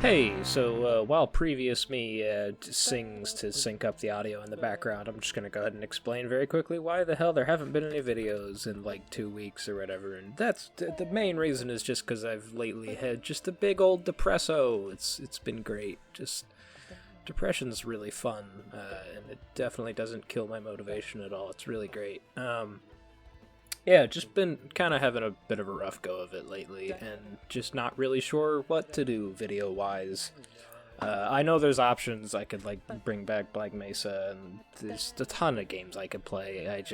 Hey, so while previous me sings to sync up the audio in the background, I'm just going to go ahead and explain very quickly why the hell there haven't been any videos in like 2 weeks or whatever, and that's the main reason is just because I've lately had just a big old depresso. It's been great. Just depression's really fun, and it definitely doesn't kill my motivation at all. It's really great. Yeah, just been kind of having a bit of a rough go of it lately, and just not really sure what to do video-wise. I know there's options. I could, like, bring back Black Mesa, and there's a ton of games I could play.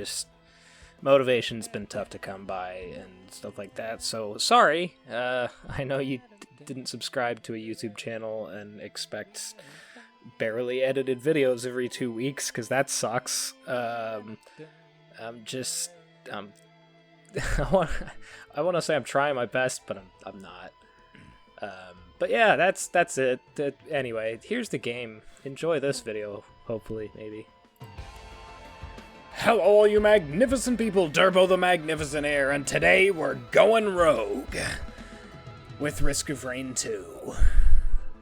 Motivation's been tough to come by, and stuff like that, so sorry. I know you didn't subscribe to a YouTube channel and expect barely edited videos every 2 weeks, because that sucks. I want to say I'm trying my best, but I'm not. But yeah, that's it. Anyway, here's the game. Enjoy this video, hopefully, maybe. Hello, all you magnificent people. Durbo the Magnificent here, and today we're going rogue with Risk of Rain 2.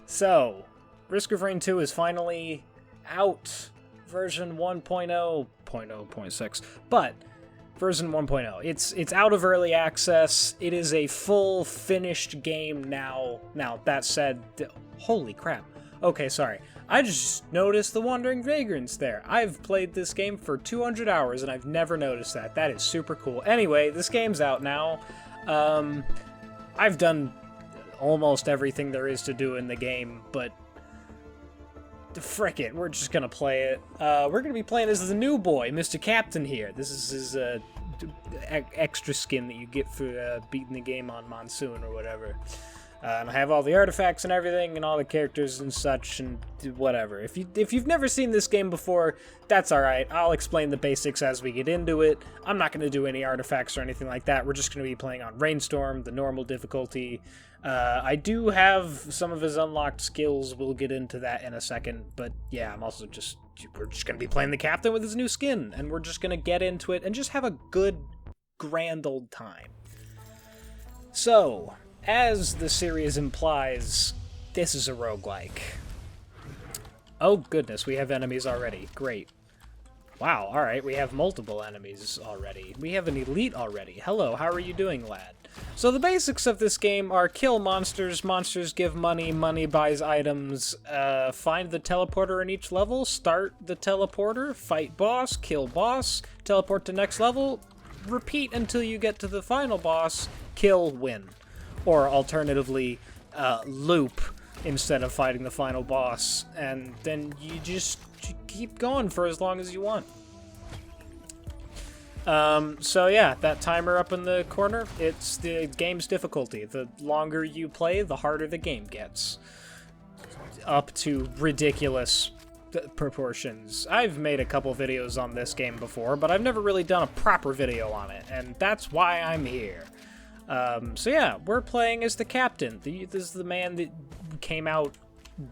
So, Risk of Rain 2 is finally out. Version 1.0.0.6, but version 1.0. It's out of early access. It is a full finished game now. Now, that said, holy crap. Okay, sorry. I just noticed the Wandering Vagrants there. I've played this game for 200 hours and I've never noticed that. That is super cool. Anyway, this game's out now. I've done almost everything there is to do in the game, but frick it, we're just gonna play it. We're gonna be playing as the new boy, Mr. Captain here. This is his extra skin that you get for beating the game on Monsoon or whatever. And I have all the artifacts and everything, and all the characters and such, and whatever. If you've never seen this game before, that's alright. I'll explain the basics as we get into it. I'm not gonna do any artifacts or anything like that. We're just gonna be playing on Rainstorm, the normal difficulty. I do have some of his unlocked skills. We'll get into that in a second, but yeah, we're just gonna be playing the captain with his new skin, and we're just gonna get into it and just have a good, grand old time. So, as the series implies, this is a roguelike. Oh goodness, we have enemies already. Great. Wow, alright, we have multiple enemies already. We have an elite already. Hello, how are you doing, lad? So the basics of this game are kill monsters, monsters give money, money buys items, find the teleporter in each level, start the teleporter, fight boss, kill boss, teleport to next level, repeat until you get to the final boss, kill, win. Or alternatively, loop instead of fighting the final boss, and then you keep going for as long as you want. So yeah, that timer up in the corner, it's the game's difficulty. The longer you play, the harder the game gets. Up to ridiculous proportions. I've made a couple videos on this game before, but I've never really done a proper video on it, and that's why I'm here. So yeah, we're playing as the captain. This is the man that came out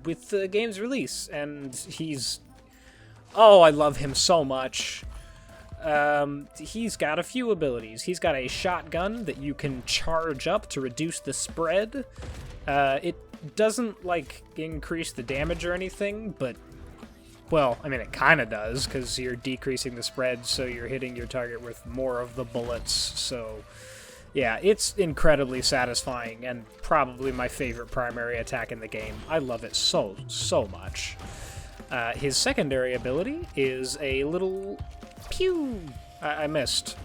with the game's release, and he's... Oh, I love him so much. He's got a few abilities. He's got a shotgun that you can charge up to reduce the spread. It doesn't, like, increase the damage or anything, but, well, I mean, it kind of does, because you're decreasing the spread, so you're hitting your target with more of the bullets, so... Yeah, it's incredibly satisfying, and probably my favorite primary attack in the game. I love it so, so much. His secondary ability is a little... Pew! I missed.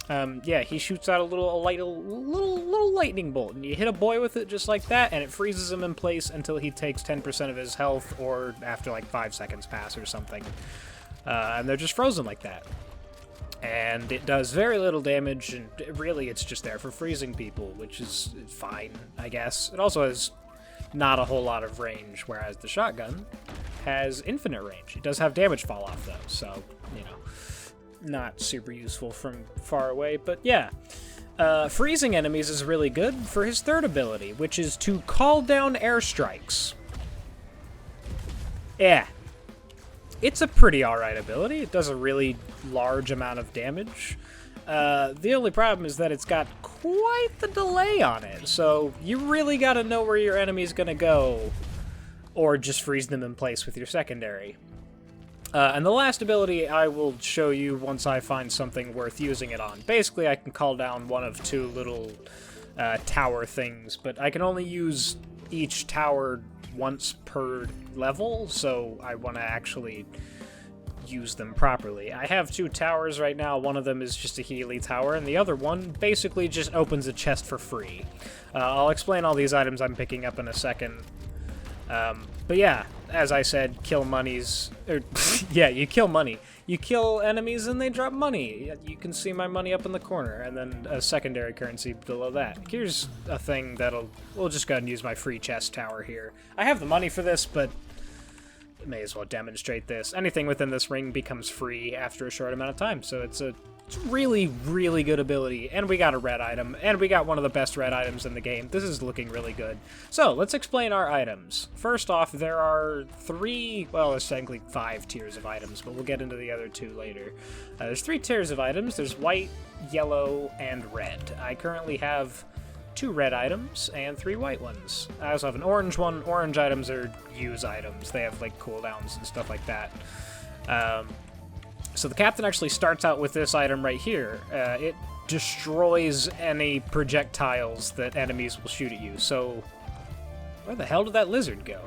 Yeah, he shoots out a little lightning bolt, and you hit a boy with it just like that, and it freezes him in place until he takes 10% of his health, or after like 5 seconds pass or something. And they're just frozen like that. And it does very little damage, and really it's just there for freezing people, which is fine, I guess. It also has not a whole lot of range, whereas the shotgun has infinite range. It does have damage fall off, though, so, you know, not super useful from far away, but yeah. Freezing enemies is really good for his third ability, which is to call down airstrikes. Yeah. It's a pretty alright ability. It does a really large amount of damage. The only problem is that it's got quite the delay on it, so you really gotta know where your enemy's gonna go or just freeze them in place with your secondary. And the last ability I will show you once I find something worth using it on. Basically, I can call down one of two little tower things, but I can only use each tower once per level, so I want to actually use them properly. I have two towers right now. One of them is just a Healy tower, and the other one basically just opens a chest for free. I'll explain all these items I'm picking up in a second. But yeah, as I said, kill monies. Yeah, you kill money. You kill enemies and they drop money. You can see my money up in the corner, and then a secondary currency below that. Here's a thing we'll just go ahead and use my free chest tower here. I have the money for this, but may as well demonstrate this. Anything within this ring becomes free after a short amount of time, so it's a really, really good ability. And we got a red item, and we got one of the best red items in the game. This is looking really good. So, let's explain our items. First off, there are there's technically 5 tiers of items, but we'll get into the other 2 later. There's 3 tiers of items. There's white, yellow, and red. I currently have 2 red items and 3 white ones. I also have an orange one. Orange items are use items. They have, like, cooldowns and stuff like that. So the captain actually starts out with this item right here. It destroys any projectiles that enemies will shoot at you. So, where the hell did that lizard go?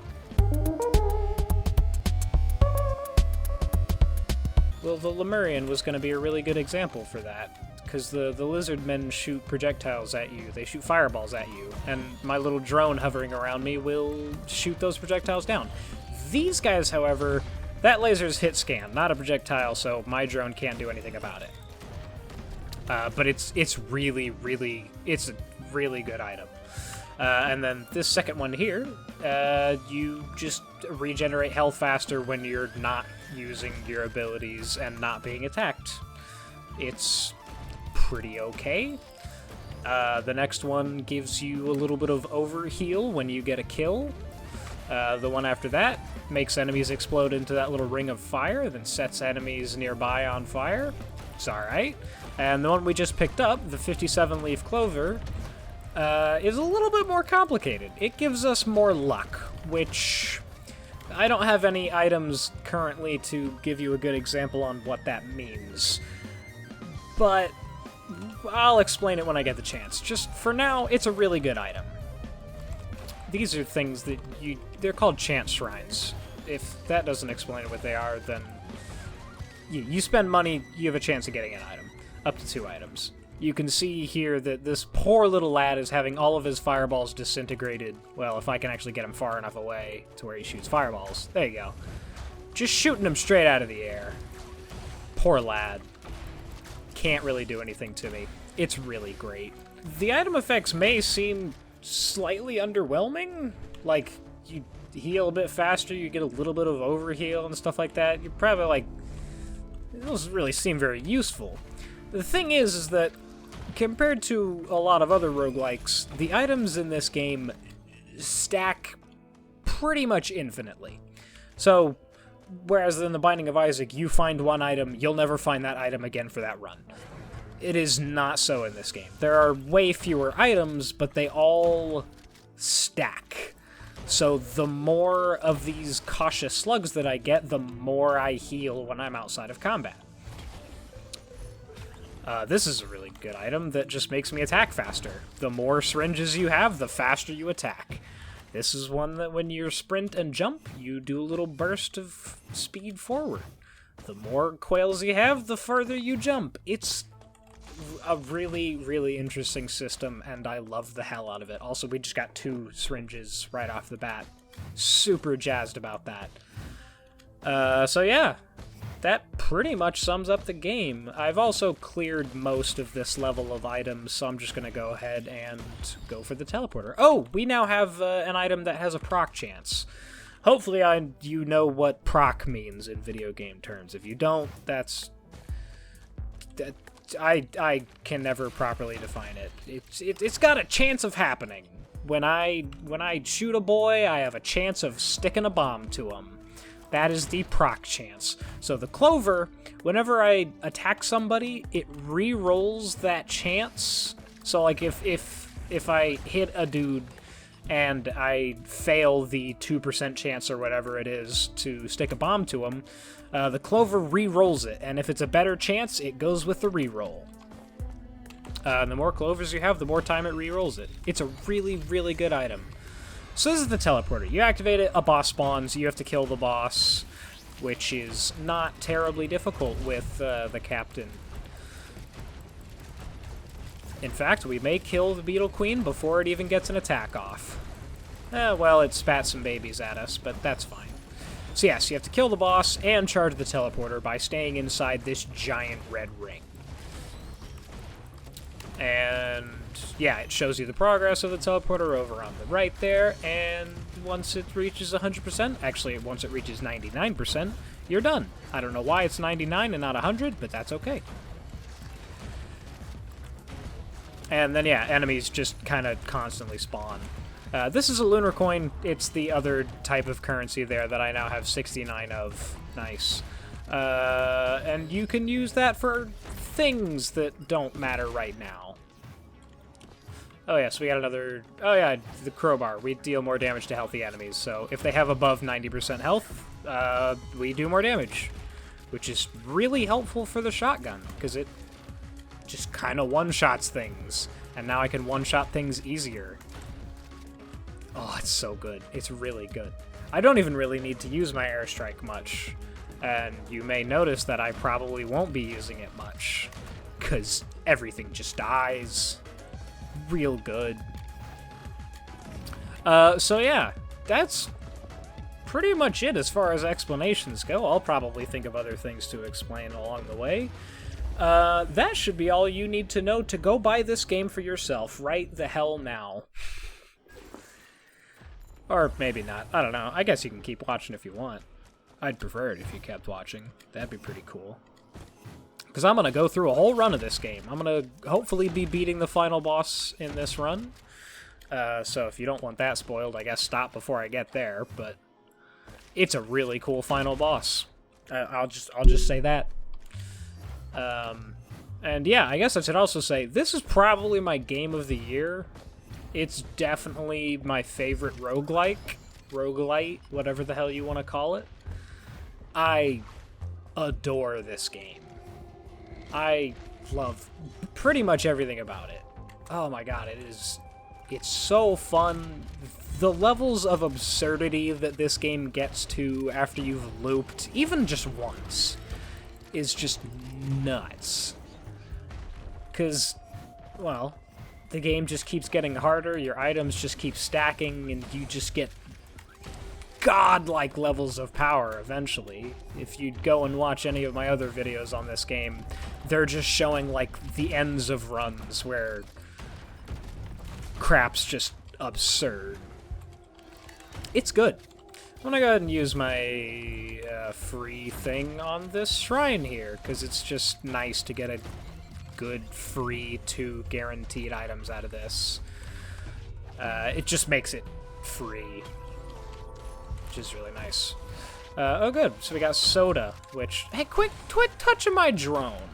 Well, the Lemurian was going to be a really good example for that, because the lizard men shoot projectiles at you. They shoot fireballs at you, and my little drone hovering around me will shoot those projectiles down. These guys, however, that laser's hit scan, not a projectile, so my drone can't do anything about it. But it's a really good item. And then this second one here, you just regenerate health faster when you're not using your abilities and not being attacked. It's pretty okay. The next one gives you a little bit of overheal when you get a kill. The one after that makes enemies explode into that little ring of fire, then sets enemies nearby on fire. It's alright. And the one we just picked up, the 57-leaf clover, is a little bit more complicated. It gives us more luck, which I don't have any items currently to give you a good example on what that means. But I'll explain it when I get the chance. Just for now, it's a really good item. These are things that they're called chance shrines. If that doesn't explain what they are, then you spend money, you have a chance of getting an item. Up to 2 items. You can see here that this poor little lad is having all of his fireballs disintegrated. Well, if I can actually get him far enough away to where he shoots fireballs. There you go. Just shooting him straight out of the air. Poor lad. Can't really do anything to me. It's really great. The item effects may seem slightly underwhelming. Like, you heal a bit faster, you get a little bit of overheal and stuff like that. You're probably like, it doesn't really seem very useful. The thing is that compared to a lot of other roguelikes, the items in this game stack pretty much infinitely. So, whereas in The Binding of Isaac, you find one item, you'll never find that item again for that run. It is not so in this game. There are way fewer items, but they all stack. So the more of these cautious slugs that I get, the more I heal when I'm outside of combat. This is a really good item that just makes me attack faster. The more syringes you have, the faster you attack. This is one that when you sprint and jump, you do a little burst of speed forward. The more quails you have, the further you jump. It's a really, really interesting system, and I love the hell out of it. Also, we just got 2 syringes right off the bat. Super jazzed about that. So yeah, that pretty much sums up the game. I've also cleared most of this level of items, so I'm just going to go ahead and go for the teleporter. Oh, we now have an item that has a proc chance. Hopefully you know what proc means in video game terms. If you don't, I can never properly define it. It's got a chance of happening. When I shoot a boy, I have a chance of sticking a bomb to him. That is the proc chance. So the clover, whenever I attack somebody, it re-rolls that chance. So like if I hit a dude and I fail the 2% chance or whatever it is to stick a bomb to him, the clover re-rolls it, and if it's a better chance, it goes with the re-roll. The more clovers you have, the more time it re-rolls it. It's a really, really good item. So this is the teleporter. You activate it, a boss spawns, you have to kill the boss, which is not terribly difficult with the captain. In fact, we may kill the Beetle Queen before it even gets an attack off. Well, it spat some babies at us, but that's fine. So yes, you have to kill the boss and charge the teleporter by staying inside this giant red ring. And yeah, it shows you the progress of the teleporter over on the right there, and once it reaches 100%, actually once it reaches 99%, you're done. I don't know why it's 99 and not 100, but that's okay. And then yeah, enemies just kind of constantly spawn. This is a lunar coin. It's the other type of currency there that I now have 69 of. Nice. And you can use that for things that don't matter right now. Oh yeah, so we got another... Oh yeah, the crowbar. We deal more damage to healthy enemies, so if they have above 90% health, we do more damage. Which is really helpful for the shotgun, because it just kind of one-shots things. And now I can one-shot things easier. Oh, it's so good. It's really good. I don't even really need to use my airstrike much. And you may notice that I probably won't be using it much, because everything just dies. Real good. So yeah, that's pretty much it as far as explanations go. I'll probably think of other things to explain along the way. That should be all you need to know to go buy this game for yourself right the hell now. Or maybe not. I don't know. I guess you can keep watching if you want. I'd prefer it if you kept watching. That'd be pretty cool. Because I'm going to go through a whole run of this game. I'm going to hopefully be beating the final boss in this run. So if you don't want that spoiled, I guess stop before I get there. But it's a really cool final boss. I'll just say that. And yeah, I guess I should also say, this is probably my game of the year. It's definitely my favorite roguelite, whatever the hell you want to call it. I adore this game. I love pretty much everything about it. Oh my god, it's so fun. The levels of absurdity that this game gets to after you've looped, even just once, is just nuts. 'Cause, well, the game just keeps getting harder, your items just keep stacking, and you just get godlike levels of power eventually. If you go and watch any of my other videos on this game, they're just showing, like, the ends of runs where crap's just absurd. It's good. I'm gonna go ahead and use my free thing on this shrine here, because it's just nice to get a good free 2 guaranteed items out of this. It just makes it free, which is really nice. Oh good, so we got soda, which, hey, quit touching my drone.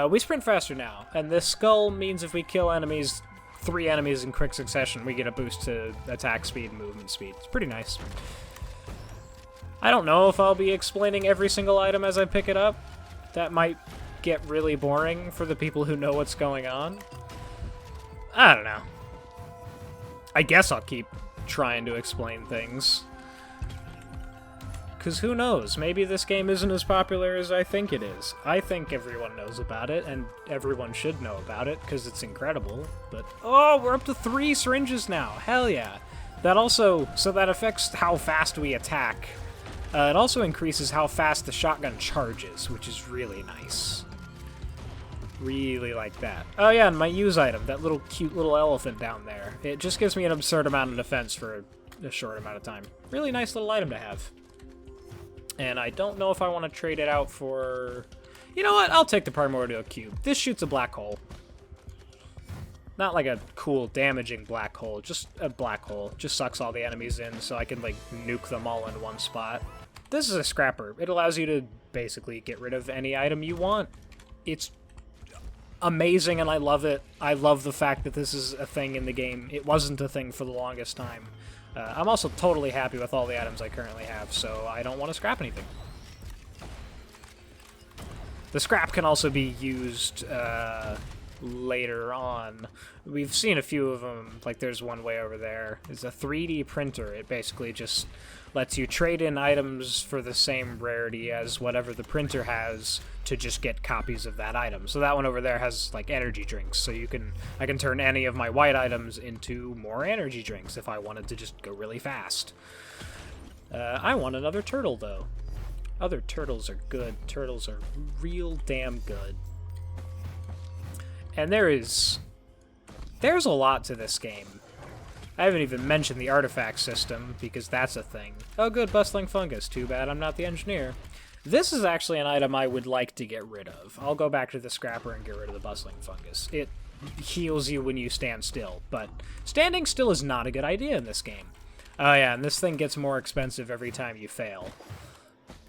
We sprint faster now, and this skull means if we kill enemies, 3 enemies in quick succession, we get a boost to attack speed and movement speed. It's pretty nice. I don't know if I'll be explaining every single item as I pick it up. That might get really boring for the people who know what's going on. I don't know. I guess I'll keep trying to explain things. Because who knows? Maybe this game isn't as popular as I think it is. I think everyone knows about it, and everyone should know about it, because it's incredible. But, oh, we're up to 3 syringes now. Hell yeah. That also, so that affects how fast we attack. It also increases how fast the shotgun charges, which is really nice. Really like that. Oh yeah, and my use item, that little cute little elephant down there. It just gives me an absurd amount of defense for a short amount of time. Really nice little item to have. And I don't know if I want to trade it out for... You know what? I'll take the Primordial Cube. This shoots a black hole. Not like a cool, damaging black hole. Just a black hole. Just sucks all the enemies in, so I can, like, nuke them all in one spot. This is a scrapper. It allows you to basically get rid of any item you want. It's amazing, and I love it. I love the fact that this is a thing in the game. It wasn't a thing for the longest time. I'm also totally happy with all the items I currently have, so I don't want to scrap anything. The scrap can also be used later on. We've seen a few of them, like there's one way over there. It's a 3D printer. It basically just lets you trade in items for the same rarity as whatever the printer has to just get copies of that item. So that one over there has like energy drinks, so I can turn any of my white items into more energy drinks if I wanted to just go really fast. I want another turtle though. Other turtles are good. Turtles are real damn good. And there's a lot to this game. I haven't even mentioned the artifact system, because that's a thing. Oh good, bustling fungus. Too bad I'm not the engineer. This is actually an item I would like to get rid of. I'll go back to the scrapper and get rid of the bustling fungus. It heals you when you stand still, but standing still is not a good idea in this game. Oh yeah, and this thing gets more expensive every time you fail.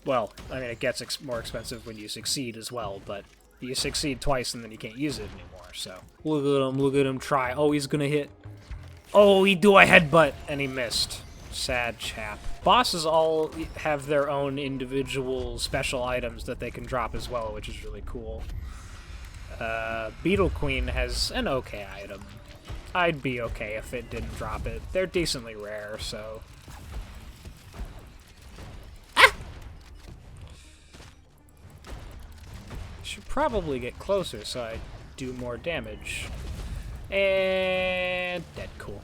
Well, I mean, it gets more expensive when you succeed as well, but you succeed twice and then you can't use it anymore, so. Look at him try. Oh, he's gonna hit. Oh, he do a headbutt, and he missed. Sad chap. Bosses all have their own individual special items that they can drop as well, which is really cool. Beetle Queen has an okay item. I'd be okay if it didn't drop it. They're decently rare, so... Should probably get closer so I do more damage. And dead. Cool.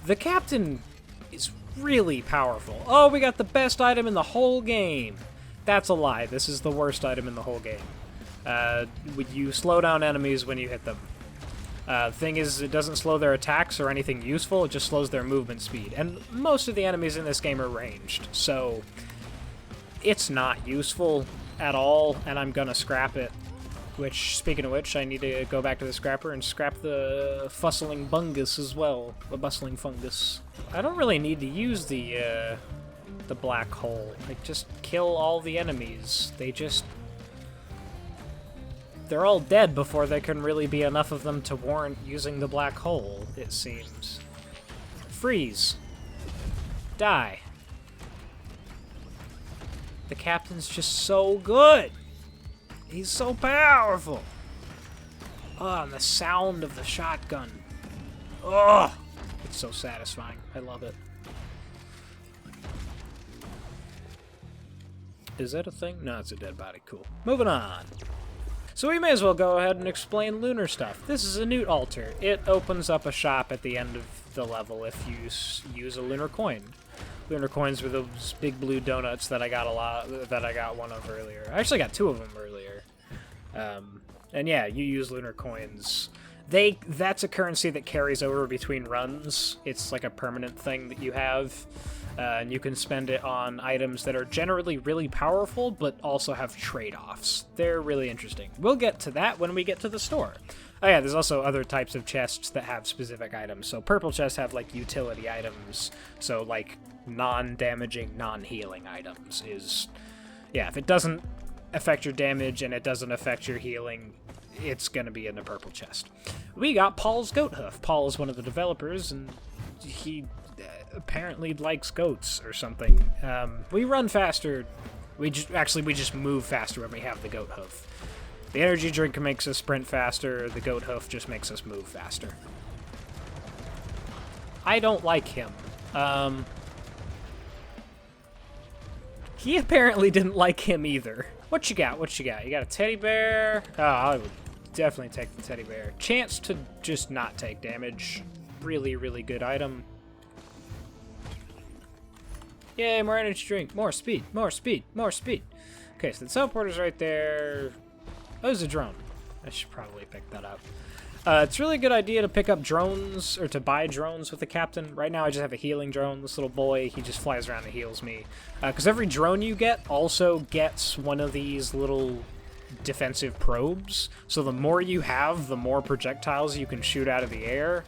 The captain is really powerful. Oh, we got the best item in the whole game. That's a lie. This is the worst item in the whole game. You slow down enemies when you hit them. Thing is, it doesn't slow their attacks or anything useful. It just slows their movement speed. And most of the enemies in this game are ranged, so it's not useful at all, and I'm gonna scrap it. Which, speaking of which, I need to go back to the scrapper and scrap the fussling bungus as well. The bustling fungus. I don't really need to use the black hole. Like, just kill all the enemies. They're all dead before there can really be enough of them to warrant using the black hole, it seems. Freeze. Die. The captain's just so good. He's so powerful. Oh, and the sound of the shotgun. Oh, it's so satisfying. I love it. Is that a thing? No, it's a dead body. Cool. Moving on. So we may as well go ahead and explain Lunar Stuff. This is a Newt altar. It opens up a shop at the end of the level if you use a lunar coin. Lunar coins were those big blue donuts that I got one of earlier. I actually got 2 of them earlier. And yeah, you use lunar coins. That's a currency that carries over between runs. It's like a permanent thing that you have. And you can spend it on items that are generally really powerful, but also have trade-offs. They're really interesting. We'll get to that when we get to the store. Oh yeah, there's also other types of chests that have specific items. So purple chests have like utility items. So like non-damaging, non-healing items is... Yeah, if it doesn't affect your damage and it doesn't affect your healing, it's gonna be in the purple chest. We got Paul's Goat Hoof. Paul is one of the developers, and he apparently likes goats or something. We run faster. We just move faster when we have the Goat Hoof. The energy drink makes us sprint faster. The Goat Hoof just makes us move faster. I don't like him. He apparently didn't like him either. What you got? What you got? You got a teddy bear? Oh, I would definitely take the teddy bear. Chance to just not take damage. Really, really good item. Yay, more energy drink. More speed. More speed. More speed. Okay, so the teleporter's right there. Oh, there's a drone. I should probably pick that up. It's a really good idea to pick up drones, or to buy drones with the captain. Right now I just have a healing drone. This little boy, he just flies around and heals me. Because every drone you get also gets one of these little defensive probes. So the more you have, the more projectiles you can shoot out of the air.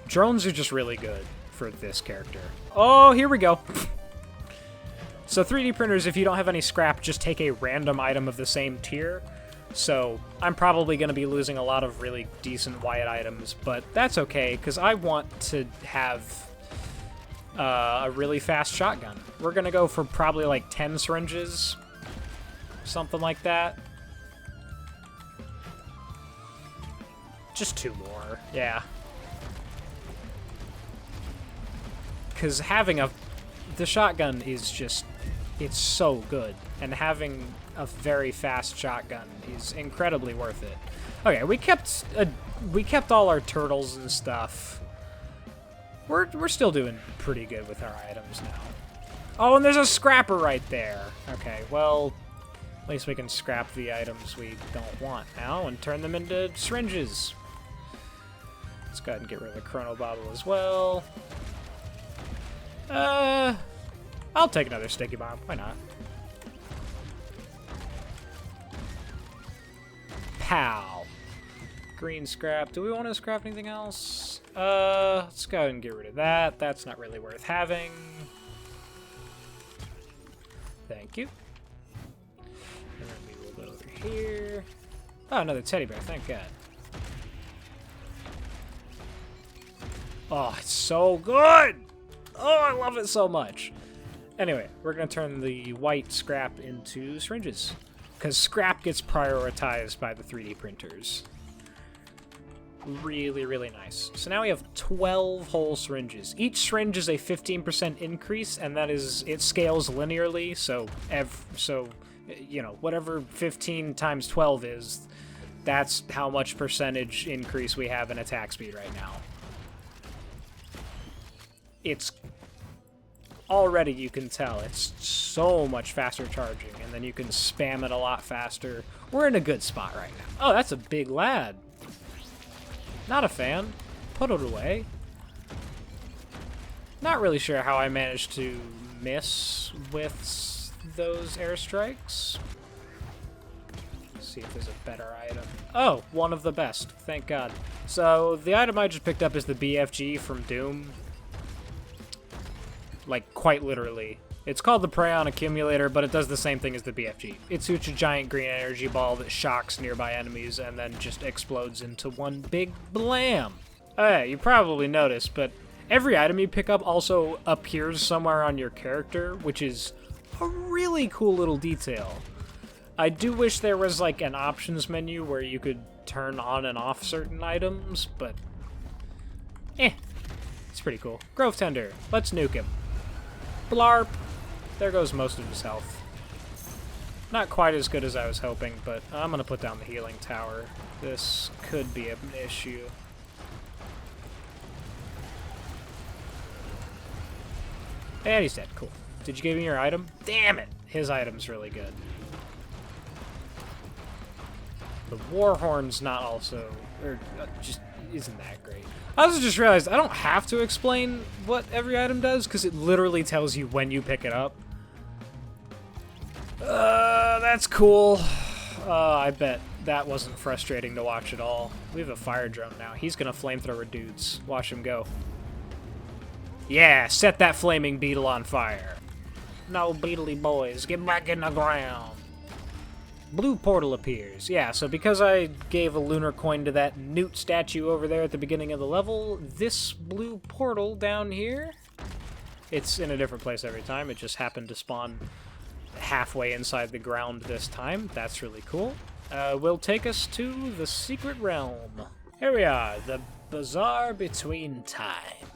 Drones are just really good for this character. Oh, here we go. So 3D printers, if you don't have any scrap, just take a random item of the same tier. So I'm probably going to be losing a lot of really decent white items, but that's okay, because I want to have a really fast shotgun. We're going to go for probably like 10 syringes, something like that. Just 2 more, yeah. Because having the shotgun is just, it's so good, and having a very fast shotgun is incredibly worth it. Okay, we kept all our turtles and stuff. We're still doing pretty good with our items now. Oh, and there's a scrapper right there. Okay, well, at least we can scrap the items we don't want now and turn them into syringes. Let's go ahead and get rid of the chrono bottle as well. I'll take another sticky bomb. Why not? Pow. Green scrap. Do we want to scrap anything else? Let's go ahead and get rid of that. That's not really worth having. Thank you. And then we will go over here. Oh, another teddy bear. Thank God. Oh, it's so good! Oh, I love it so much. Anyway, we're going to turn the white scrap into syringes, because scrap gets prioritized by the 3D printers. Really, really nice. So now we have 12 whole syringes. Each syringe is a 15% increase, and that is, it scales linearly, so you know, whatever 15 times 12 is, that's how much percentage increase we have in attack speed right now. It's already, you can tell, it's so much faster charging, and then you can spam it a lot faster. We're in a good spot right now. Oh, that's a big lad. Not a fan. Put it away. Not really sure how I managed to miss with those airstrikes. Let's see if there's a better item. Oh, one of the best. Thank God. So, the item I just picked up is the BFG from Doom. Like, quite literally. It's called the Prayon Accumulator, but it does the same thing as the BFG. It shoots a giant green energy ball that shocks nearby enemies and then just explodes into one big blam. Hey, you probably noticed, but every item you pick up also appears somewhere on your character, which is a really cool little detail. I do wish there was, like, an options menu where you could turn on and off certain items, but it's pretty cool. Grove Tender, let's nuke him. Blarp. There goes most of his health. Not quite as good as I was hoping, but I'm going to put down the healing tower. This could be an issue. And he's dead. Cool. Did you give me your item? Damn it! His item's really good. The Warhorn's not also... or just isn't that great. I also just realized I don't have to explain what every item does, because it literally tells you when you pick it up. That's cool. I bet that wasn't frustrating to watch at all. We have a fire drone now. He's gonna flamethrower dudes. Watch him go. Yeah, set that flaming beetle on fire. No, beetly boys, get back in the ground. Blue portal appears. Yeah, so because I gave a lunar coin to that newt statue over there at the beginning of the level, this blue portal down here, it's in a different place every time. It just happened to spawn halfway inside the ground this time. That's really cool. Will take us to the secret realm. Here we are, the Bazaar Between Time,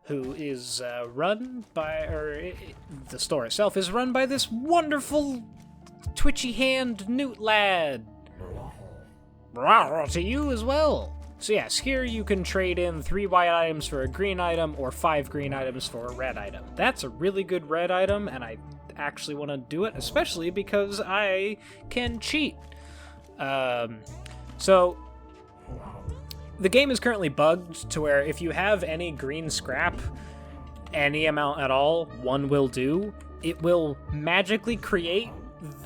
who is run by, the store itself is run by this wonderful twitchy hand newt lad. To you as well. So yes, here you can trade in 3 white items for a green item or 5 green items for a red item. That's a really good red item, and I actually want to do it, especially because I can cheat. So the game is currently bugged to where if you have any green scrap, any amount at all, one will do. It will magically create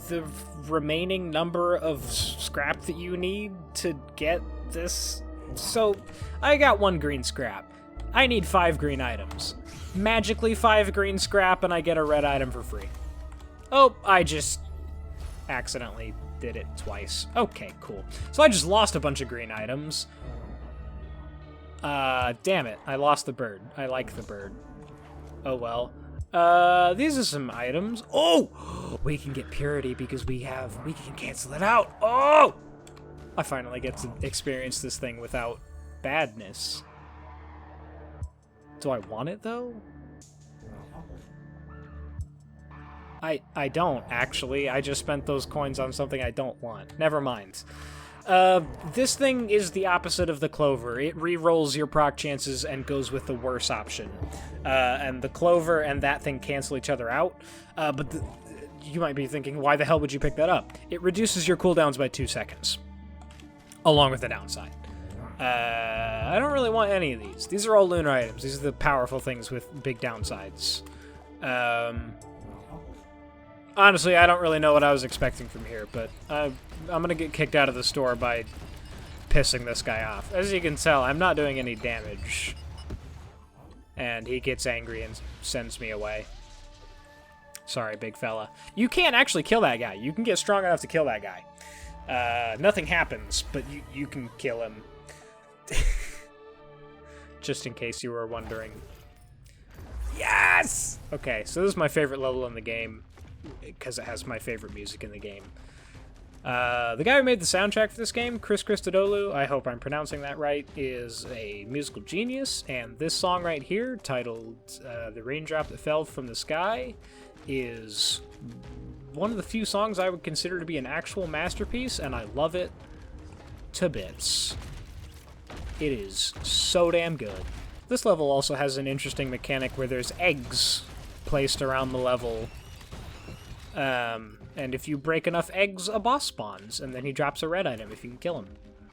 the remaining number of scrap that you need to get this. So I got 1 green scrap. I need 5 green items. Magically 5 green scrap and I get a red item for free. Oh, I just accidentally did it twice. Okay, cool. So I just lost a bunch of green items. Damn it. I lost the bird. I like the bird. Oh well. These are some items. Oh! We can get purity because we can cancel it out. Oh! I finally get to experience this thing without badness. Do I want it, though? I don't, actually. I just spent those coins on something I don't want. Never mind. This thing is the opposite of the clover. It re-rolls your proc chances and goes with the worse option. And the clover and that thing cancel each other out. But you might be thinking, why the hell would you pick that up? It reduces your cooldowns by 2 seconds. Along with the downside. I don't really want any of these. These are all lunar items. These are the powerful things with big downsides. Honestly, I don't really know what I was expecting from here, but I'm gonna get kicked out of the store by pissing this guy off. As you can tell, I'm not doing any damage. And he gets angry and sends me away. Sorry, big fella. You can't actually kill that guy. You can get strong enough to kill that guy. Nothing happens, but you can kill him. Just in case you were wondering. Yes! Okay, so this is my favorite level in the game, because it has my favorite music in the game. The guy who made the soundtrack for this game, Chris Christodoulou, I hope I'm pronouncing that right, is a musical genius, and this song right here, titled The Raindrop That Fell from the Sky, is one of the few songs I would consider to be an actual masterpiece, and I love it to bits. It is so damn good. This level also has an interesting mechanic where there's eggs placed around the level. And if you break enough eggs, a boss spawns, and then he drops a red item if you can kill him.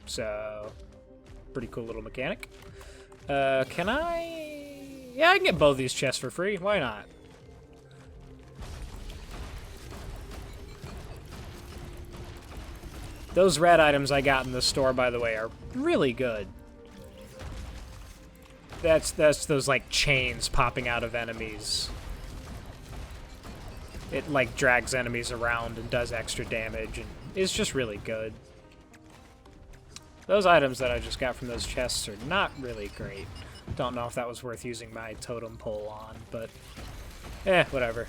So, pretty cool little mechanic. Can I... Yeah, I can get both these chests for free. Why not? Those red items I got in the store, by the way, are really good. That's those, like, chains popping out of enemies. It, like, drags enemies around and does extra damage, and is just really good. Those items that I just got from those chests are not really great. Don't know if that was worth using my totem pole on, but... whatever.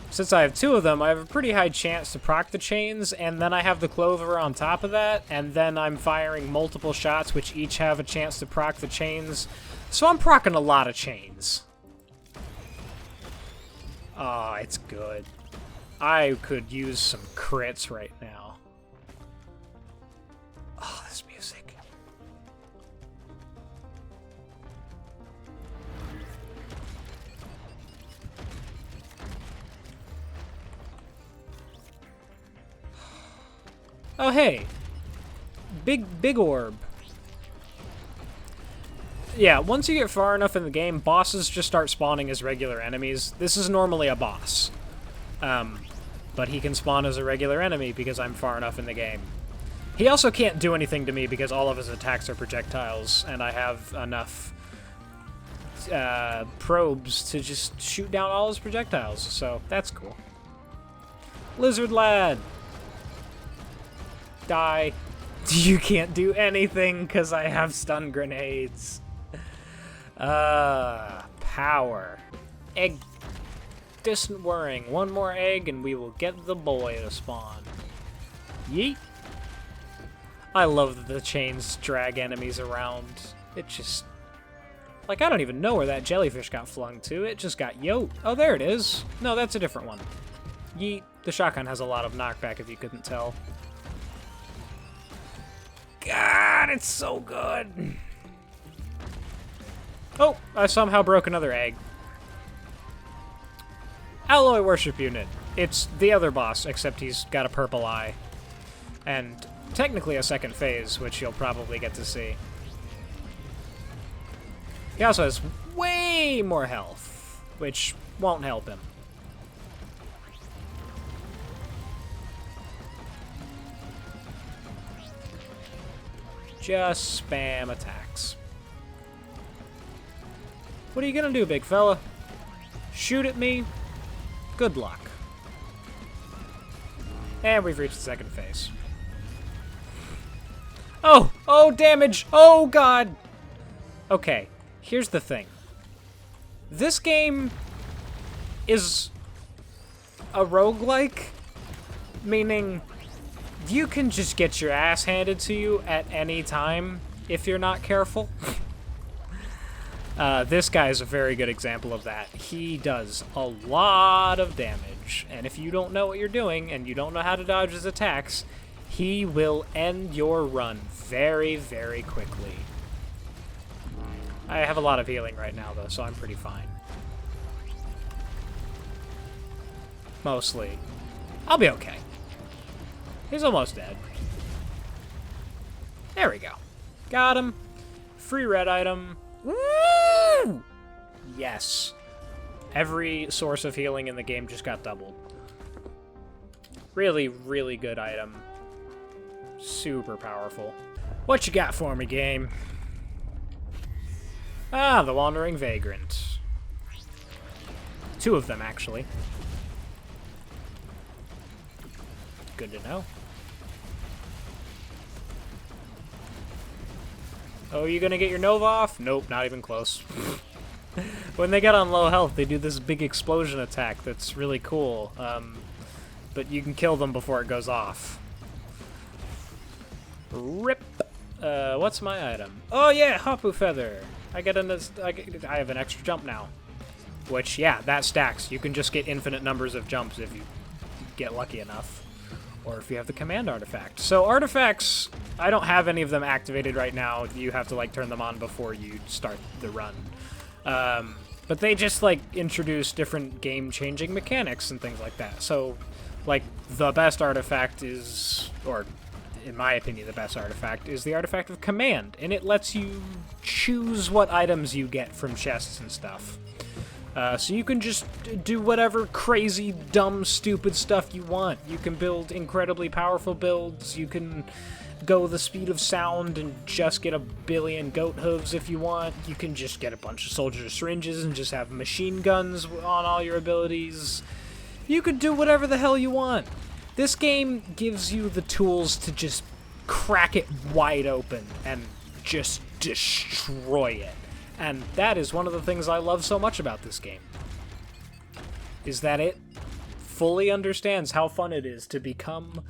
Since I have 2 of them, I have a pretty high chance to proc the chains, and then I have the clover on top of that, and then I'm firing multiple shots which each have a chance to proc the chains. So I'm proccing a lot of chains. Oh, it's good. I could use some crits right now. Oh, this music. Oh, hey. Big orb. Yeah, once you get far enough in the game, bosses just start spawning as regular enemies. This is normally a boss. But he can spawn as a regular enemy because I'm far enough in the game. He also can't do anything to me because all of his attacks are projectiles, and I have enough probes to just shoot down all his projectiles, so that's cool. Lizard lad! Die. You can't do anything because I have stun grenades. Power. Egg. Distant whirring. One more egg and we will get the boy to spawn. Yeet. I love that the chains drag enemies around. It just... Like, I don't even know where that jellyfish got flung to. It just got yoked. Oh, there it is. No, that's a different one. Yeet. The shotgun has a lot of knockback if you couldn't tell. God, it's so good. Oh, I somehow broke another egg. Alloy Worship Unit. It's the other boss, except he's got a purple eye. And technically a second phase, which you'll probably get to see. He also has way more health, which won't help him. Just spam attacks. What are you gonna do, big fella? Shoot at me? Good luck. And we've reached the second phase. Oh! Oh, damage! Oh, God! Okay, here's the thing. This game is a roguelike, meaning you can just get your ass handed to you at any time if you're not careful. This guy is a very good example of that. He does a lot of damage, and if you don't know what you're doing and you don't know how to dodge his attacks, he will end your run very, very quickly. I have a lot of healing right now, though, so I'm pretty fine. Mostly. I'll be okay. He's almost dead. There we go. Got him. Free red item. Woo! Yes. Every source of healing in the game just got doubled. Really, really good item. Super powerful. What you got for me, game? Ah, the Wandering Vagrant. 2 of them, actually. Good to know. Oh, you gonna get your Nova off? Nope, not even close. When they get on low health, they do this big explosion attack that's really cool. But you can kill them before it goes off. Rip! What's my item? Oh yeah, Hapu Feather! I have an extra jump now. Which, yeah, that stacks. You can just get infinite numbers of jumps if you get lucky enough. Or if you have the command artifact. So artifacts, I don't have any of them activated right now. You have to, like, turn them on before you start the run. But they just, like, introduce different game-changing mechanics and things like that. So, like, the best artifact is, or in my opinion, the best artifact is the artifact of command. And it lets you choose what items you get from chests and stuff. So you can just do whatever crazy, dumb, stupid stuff you want. You can build incredibly powerful builds. You can go the speed of sound and just get a billion goat hooves if you want. You can just get a bunch of soldier syringes and just have machine guns on all your abilities. You could do whatever the hell you want. This game gives you the tools to just crack it wide open and just destroy it. And that is one of the things I love so much about this game. Is that it fully understands how fun it is to become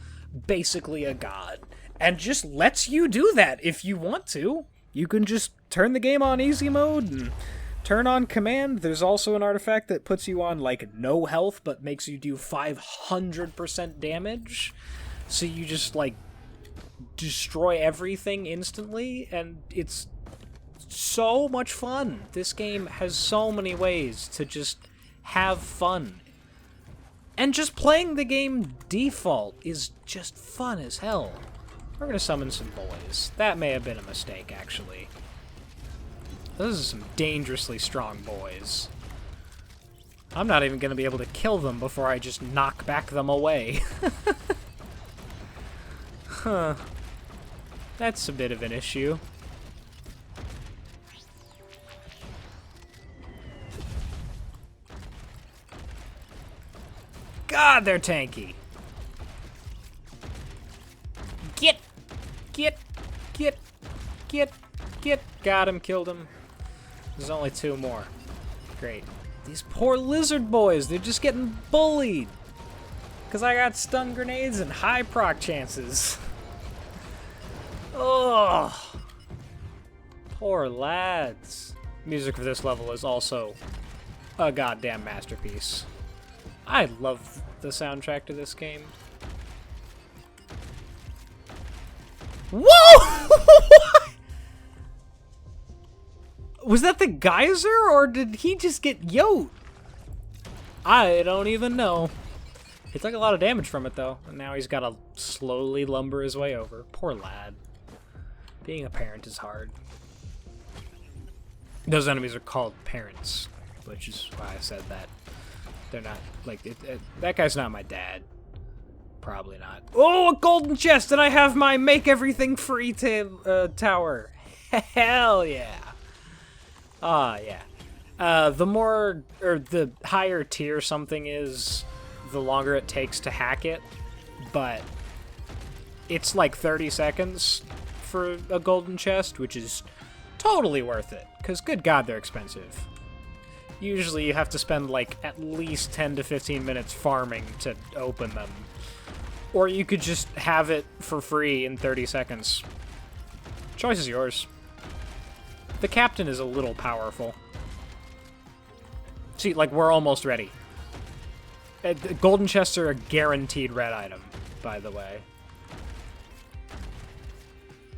basically a god. And just lets you do that if you want to. You can just turn the game on easy mode and turn on command. There's also an artifact that puts you on, like, no health, but makes you do 500% damage. So you just, like, destroy everything instantly, and it's so much fun. This game has so many ways to just have fun. And just playing the game default is just fun as hell. We're gonna summon some boys. That may have been a mistake, actually. Those are some dangerously strong boys. I'm not even gonna be able to kill them before I just knock back them away. Huh. That's a bit of an issue. God, they're tanky. Get! Got him, killed him. There's only 2 more. Great. These poor lizard boys, they're just getting bullied. Because I got stun grenades and high proc chances. Ugh. Poor lads. Music for this level is also a goddamn masterpiece. I love the soundtrack to this game. Whoa! Was that the geyser, or did he just get yoked? I don't even know. He took a lot of damage from it, though, and now he's got to slowly lumber his way over. Poor lad. Being a parent is hard. Those enemies are called parents, which is why I said that. They're not, like, that guy's not my dad. Probably not. Oh, a golden chest, and I have my make everything free tower. Hell yeah. Ah, yeah. The higher tier something is, the longer it takes to hack it. but it's like 30 seconds for a golden chest, which is totally worth it, because good god, they're expensive. Usually you have to spend like at least 10 to 15 minutes farming to open them. Or you could just have it for free in 30 seconds. Choice is yours. The captain is a little powerful. See, like, we're almost ready. Golden chests are a guaranteed red item, by the way.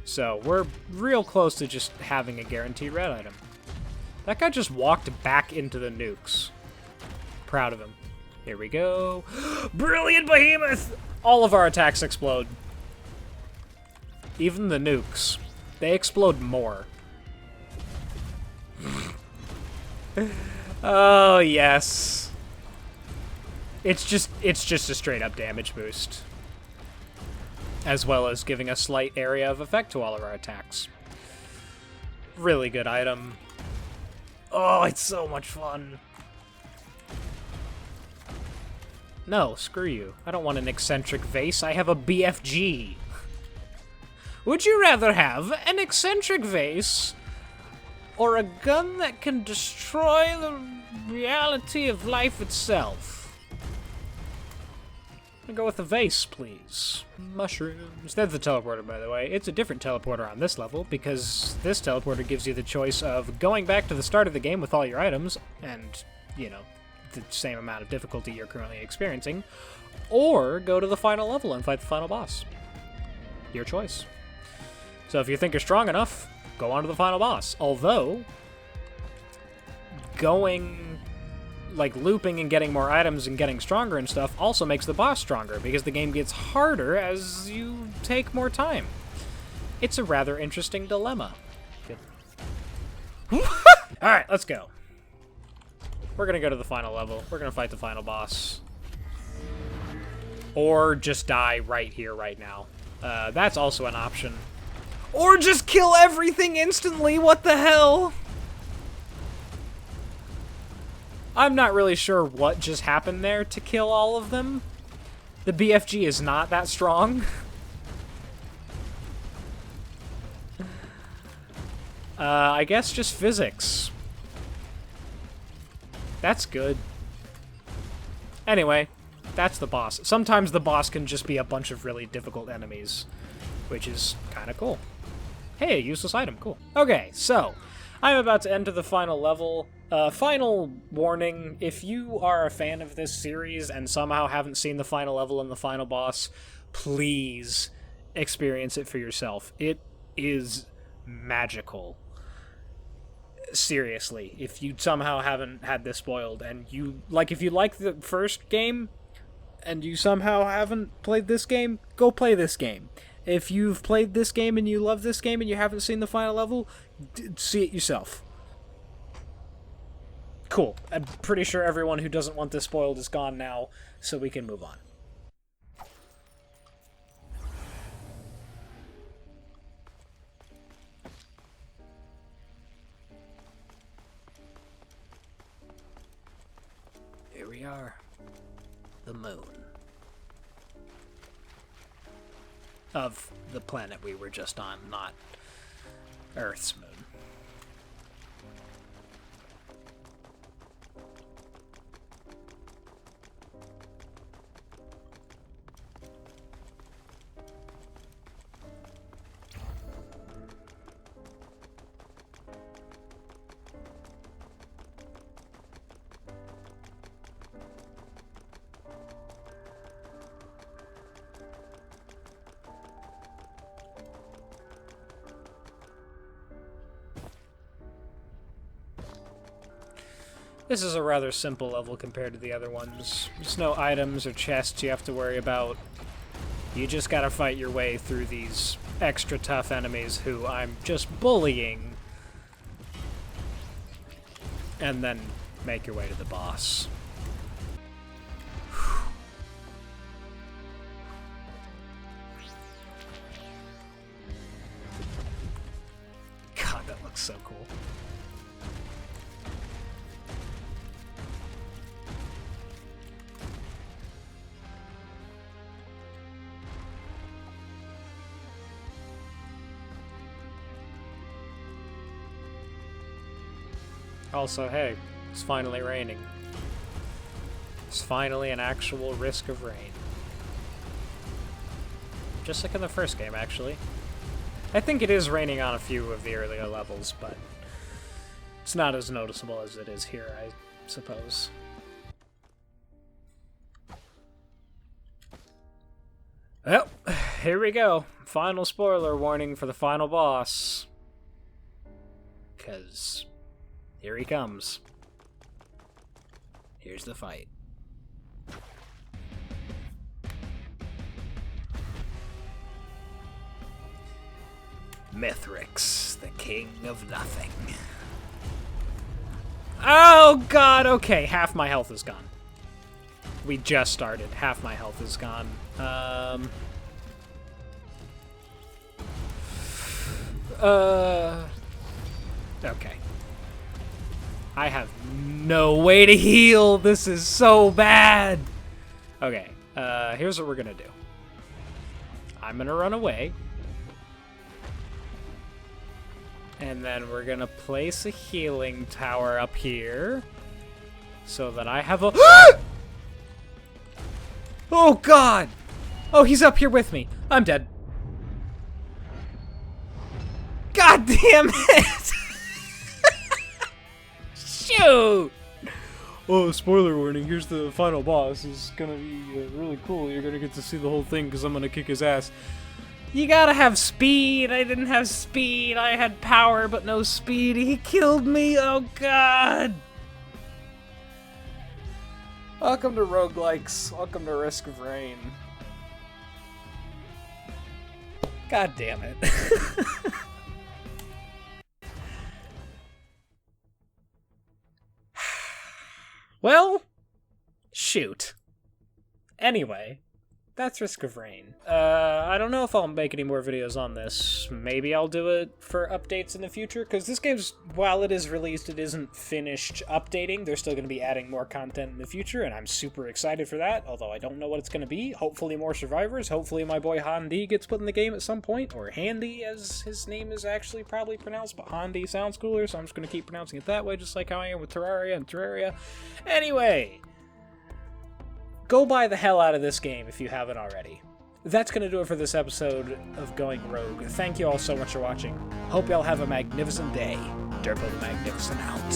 So, we're real close to just having a guaranteed red item. That guy just walked back into the nukes. Proud of him. Here we go. Brilliant behemoth! All of our attacks explode. Even the nukes. They explode more. Oh, yes. It's just a straight up damage boost. As well as giving a slight area of effect to all of our attacks. Really good item. Oh, it's so much fun. No, screw you. I don't want an eccentric vase. I have a BFG. Would you rather have an eccentric vase or a gun that can destroy the reality of life itself? I'll go with the vase, please. Mushrooms. That's the teleporter, by the way. It's a different teleporter on this level, because this teleporter gives you the choice of going back to the start of the game with all your items, and, you know, the same amount of difficulty you're currently experiencing, or go to the final level and fight the final boss. Your choice. So if you think you're strong enough, go on to the final boss. Although, going, like, looping and getting more items and getting stronger and stuff also makes the boss stronger, because the game gets harder as you take more time. It's a rather interesting dilemma. Alright, let's go. We're gonna go to the final level. We're gonna fight the final boss. Or just die right here, right now. That's also an option. Or just kill everything instantly, what the hell? I'm not really sure what just happened there to kill all of them. The BFG is not that strong. I guess just physics. That's good. Anyway, that's the boss. Sometimes the boss can just be a bunch of really difficult enemies, which is kind of cool. Hey, a useless item, cool. Okay, so, I'm about to enter the final level. Final warning, if you are a fan of this series and somehow haven't seen the final level and the final boss, please experience it for yourself. It is magical. Seriously, if you somehow haven't had this spoiled, and you, like, if you like the first game, and you somehow haven't played this game, go play this game. If you've played this game and you love this game and you haven't seen the final level, see it yourself. Cool. I'm pretty sure everyone who doesn't want this spoiled is gone now, so we can move on. Here we are. The moon. Of the planet we were just on, not Earth's moon. This is a rather simple level compared to the other ones. There's no items or chests you have to worry about. You just gotta fight your way through these extra tough enemies who I'm just bullying. And then make your way to the boss. God, that looks so cool. Also, hey, it's finally raining. It's finally an actual risk of rain. Just like in the first game, actually. I think it is raining on a few of the earlier levels, but it's not as noticeable as it is here, I suppose. Well, here we go. Final spoiler warning for the final boss. 'Cause here he comes. Here's the fight. Mithrix, the king of nothing. Oh god, okay, half my health is gone. We just started, half my health is gone. Okay. I have no way to heal, this is so bad! Okay, here's what we're gonna do. I'm gonna run away. And then we're gonna place a healing tower up here. So that I have a... Oh god! Oh, he's up here with me. I'm dead. God damn it! Shoot! Oh, spoiler warning, here's the final boss. It's gonna be really cool. You're gonna get to see the whole thing because I'm gonna kick his ass. You gotta have speed. I didn't have speed. I had power, but no speed. He killed me. Oh, God. Welcome to roguelikes. Welcome to Risk of Rain. God damn it. Well, shoot. Anyway. That's Risk of Rain. I don't know if I'll make any more videos on this. Maybe I'll do it for updates in the future, because this game's, while it is released, it isn't finished updating. They're still going to be adding more content in the future, and I'm super excited for that, although I don't know what it's going to be. Hopefully more survivors. Hopefully my boy Handy gets put in the game at some point, or Handy, as his name is actually probably pronounced, but Handy sounds cooler, so I'm just going to keep pronouncing it that way, just like how I am with Terraria and Terraria. Anyway... Go buy the hell out of this game if you haven't already. That's going to do it for this episode of Going Rogue. Thank you all so much for watching. Hope y'all have a magnificent day. Durbo the Magnificent out.